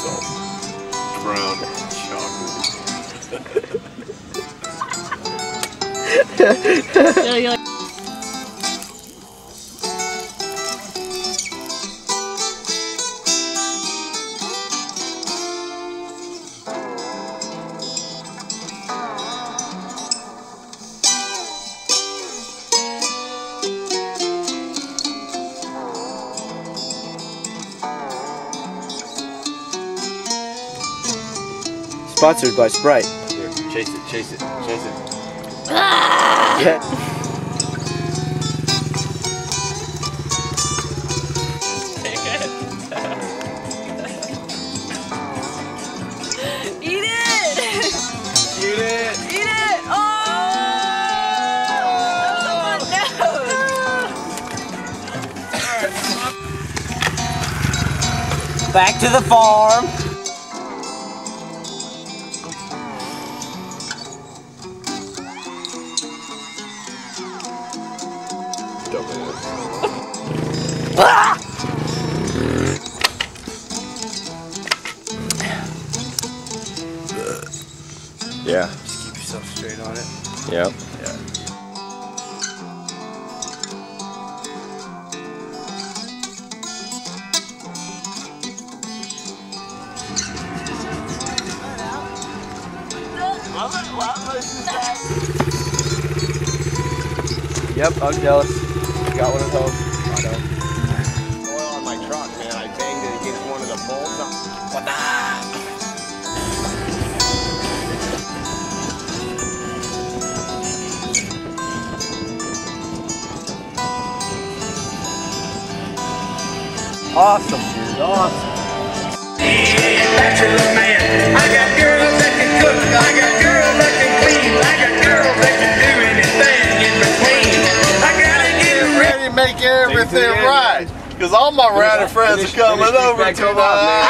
salt. Brown chocolate. Sponsored by Sprite. Here, chase it, chase it, chase it. Yeah. Take it. Eat it! Eat it! Eat it! Oh! That was on my nose! Back to the farm. Ah! Yeah. Just keep yourself straight on it. Yep. Yeah. Yep, I'm jealous. Got one at home. Oil on my truck, man. I banged it against one of the bolts. What the? Awesome, dude. Awesome. Bachelor man, I got girls that can cook, I got girls that can clean, I got girls that can do anything in between. I gotta get ready. To make everything right, because all my rider friends are coming over tonight.